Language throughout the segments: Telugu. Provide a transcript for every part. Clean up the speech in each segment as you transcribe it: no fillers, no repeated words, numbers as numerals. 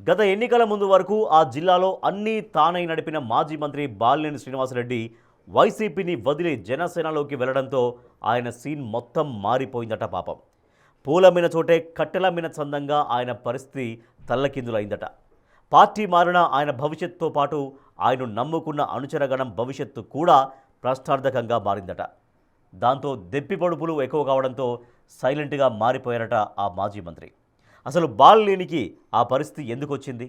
గత ఎన్నికల ముందు వరకు ఆ జిల్లాలో అన్నీ తానై నడిపిన మాజీ మంత్రి బాలినేని శ్రీనివాసరెడ్డి వైసీపీని వదిలి జనసేనలోకి వెళ్లడంతో ఆయన సీన్ మొత్తం మారిపోయిందట పాపం. పూలమ్మిన చోటే కట్టెలమ్మిన చందంగా ఆయన పరిస్థితి తల్లకిందులైందట. పార్టీ మారిన ఆయన భవిష్యత్తుతో పాటు ఆయన నమ్ముకున్న అనుచరగణం భవిష్యత్తు కూడా ప్రశ్నార్థకంగా మారిందట. దాంతో దెప్పి పొడుపులు ఎక్కువ కావడంతో సైలెంట్గా మారిపోయారట ఆ మాజీ మంత్రి. అసలు బాలినేనికి ఆ పరిస్థితి ఎందుకు వచ్చింది?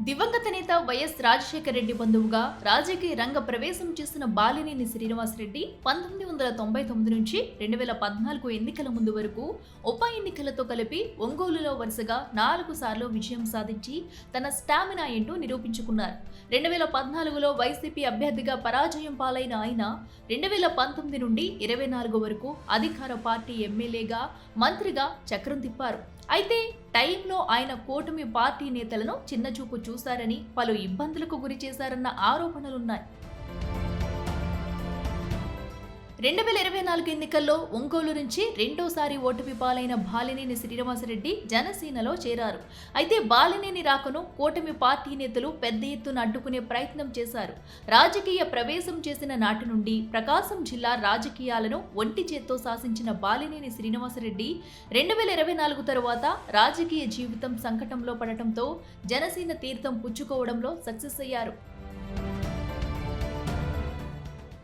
దివంగత నేత వైఎస్ రాజశేఖర రెడ్డి బంధువుగా రాజకీయ రంగ ప్రవేశం చేసిన బాలినేని శ్రీనివాసరెడ్డి 1999 నుంచి 2014 ఎన్నికల ముందు వరకు ఉప ఎన్నికలతో కలిపి ఒంగోలులో వరుసగా 4 సార్లు విజయం సాధించి తన స్టామినా ఏంటో నిరూపించుకున్నారు. 2014లో వైసీపీ అభ్యర్థిగా పరాజయం పాలైన ఆయన 2019 నుండి 24 వరకు అధికార పార్టీ ఎమ్మెల్యేగా, మంత్రిగా చక్రం తిప్పారు. అయితే టైంలో ఆయన కూటమి పార్టీ నేతలను చిన్నచూపు చూశారని, పలు ఇబ్బందులకు గురి చేశారన్న ఆరోపణలున్నాయి. 2024 ఎన్నికల్లో ఒంగోలు నుంచి రెండోసారి ఓటమి పాలైన బాలినేని శ్రీనివాసరెడ్డి జనసేనలో చేరారు. అయితే బాలినేని రాకను కూటమి పార్టీ నేతలు పెద్ద ఎత్తున అడ్డుకునే ప్రయత్నం చేశారు. రాజకీయ ప్రవేశం చేసిన నాటి నుండి ప్రకాశం జిల్లా రాజకీయాలను ఒంటి చేత్తో శాసించిన బాలినేని శ్రీనివాసరెడ్డి 2024 తరువాత రాజకీయ జీవితం సంకటంలో పడటంతో జనసేన తీర్థం పుచ్చుకోవడంలో సక్సెస్ అయ్యారు.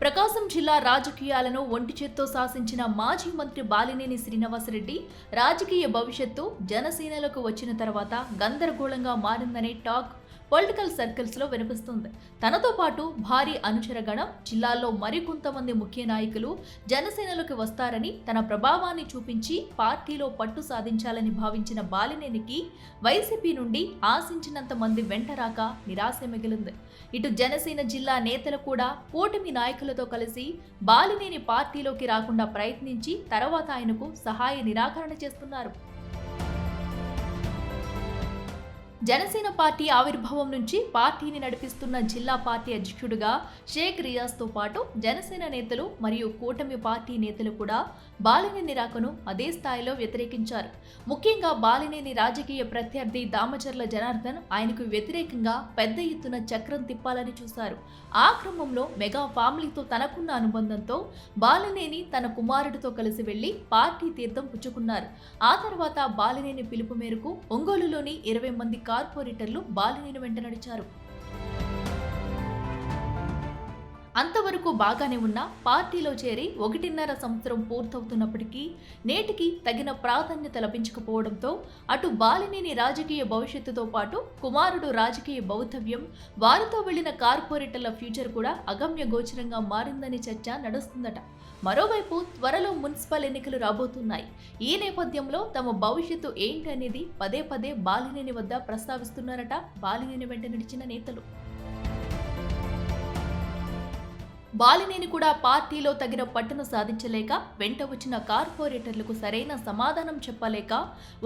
ప్రకాశం జిల్లా రాజకీయాలను ఒంటి చేత్తో శాసించిన మాజీ మంత్రి బాలినేని శ్రీనివాసరెడ్డి రాజకీయ భవిష్యత్తు జనసేనలకు వచ్చిన తర్వాత గందరగోళంగా మారిందనే టాక్ పొలిటికల్ సర్కిల్స్లో వినిపిస్తుంది. తనతో పాటు భారీ అనుచరగణం, జిల్లాలో మరికొంతమంది ముఖ్య నాయకులు జనసేనలోకి వస్తారని, తన ప్రభావాన్ని చూపించి పార్టీలో పట్టు సాధించాలని భావించిన బాలినేనికి వైసీపీ నుండి ఆశించినంత మంది వెంటరాక నిరాశ మిగిలింది. ఇటు జనసేన జిల్లా నేతలు కూడా కూటమి నాయకులతో కలిసి బాలినేని పార్టీలోకి రాకుండా ప్రయత్నించి తర్వాత ఆయనకు సహాయ నిరాకరణ చేస్తున్నారు. జనసేన పార్టీ ఆవిర్భావం నుంచి పార్టీని నడిపిస్తున్న జిల్లా పార్టీ అధ్యక్షుడిగా షేక్ రియాజ్తో పాటు జనసేన నేతలు మరియు కూటమి పార్టీ నేతలు కూడా బాలినేని రాకను అదే స్థాయిలో వ్యతిరేకించారు. ముఖ్యంగా బాలినేని రాజకీయ ప్రత్యర్థి దామచర్ల జనార్దన్ ఆయనకు వ్యతిరేకంగా పెద్ద ఎత్తున చక్రం తిప్పాలని చూశారు. ఆ క్రమంలో మెగా ఫ్యామిలీతో తనకున్న అనుబంధంతో బాలినేని తన కుమారుడితో కలిసి వెళ్లి పార్టీ తీర్థం పుచ్చుకున్నారు. ఆ తర్వాత బాలినేని పిలుపు మేరకు ఒంగోలులోని 20 మంది కార్పొరేటర్లు బాలినేని వెంట నడిచారు. అంతవరకు బాగానే ఉన్న పార్టీలో చేరి 1.5 సంవత్సరం పూర్తవుతున్నప్పటికీ నేటికి తగిన ప్రాధాన్యత లభించకపోవడంతో అటు బాలినేని రాజకీయ భవిష్యత్తుతో పాటు కుమారుడు రాజకీయ భౌతవ్యం, వారితో వెళ్లిన కార్పొరేటర్ల ఫ్యూచర్ కూడా అగమ్య గోచరంగా మారిందని చర్చ నడుస్తుందట. మరోవైపు త్వరలో మున్సిపల్ ఎన్నికలు రాబోతున్నాయి. ఈ నేపథ్యంలో తమ భవిష్యత్తు ఏంటి అనేది పదే పదే బాలినేని వద్ద ప్రస్తావిస్తున్నారట బాలినేని వెంట నడిచిన నేతలు. బాలినేని కూడా పార్టీలో తగిన పట్టును సాధించలేక, వెంట వచ్చిన కార్పొరేటర్లకు సరైన సమాధానం చెప్పలేక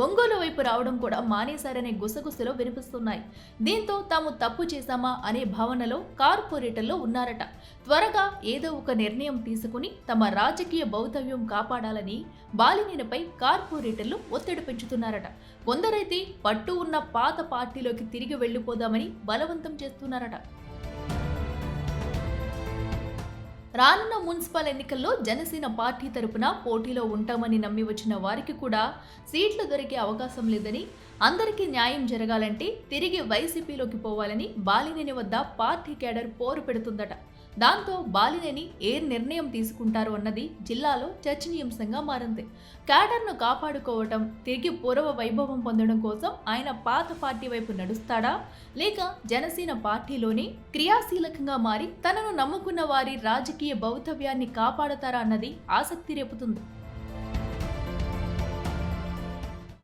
ఒంగోలు వైపు రావడం కూడా మానేశారనే గుసగుసలు వినిపిస్తున్నాయి. దీంతో తాము తప్పు చేశామా అనే భావనలో కార్పొరేటర్లు ఉన్నారట. త్వరగా ఏదో ఒక నిర్ణయం తీసుకుని తమ రాజకీయ భౌతవ్యం కాపాడాలని బాలినేనిపై కార్పొరేటర్లు ఒత్తిడి పెంచుతున్నారట. కొందరైతే పట్టు ఉన్న పాత పార్టీలోకి తిరిగి వెళ్లిపోదామని బలవంతం చేస్తున్నారట. రానున్న మున్సిపల్ ఎన్నికల్లో జనసేన పార్టీ తరపున పోటీలో ఉంటామని నమ్మి వచ్చిన వారికి కూడా సీట్లు దొరికే అవకాశం లేదని, అందరికీ న్యాయం జరగాలంటే తిరిగి వైసీపీలోకి పోవాలని బాలినేని వద్ద పార్టీ కేడర్ పోరు పెడుతుందట. దాంతో బాలినేని ఏ నిర్ణయం తీసుకుంటారు అన్నది జిల్లాలో చర్చనీయాంశంగా మారింది. క్యాడర్ను కాపాడుకోవటం, తిరిగి పూర్వ వైభవం పొందడం కోసం ఆయన పాత పార్టీ వైపు నడుస్తాడా, లేక జనసేన పార్టీలోనే క్రియాశీలకంగా మారి తనను నమ్ముకున్న వారి రాజకీయ భౌతవ్యాన్ని కాపాడతారా అన్నది ఆసక్తి రేపుతుంది.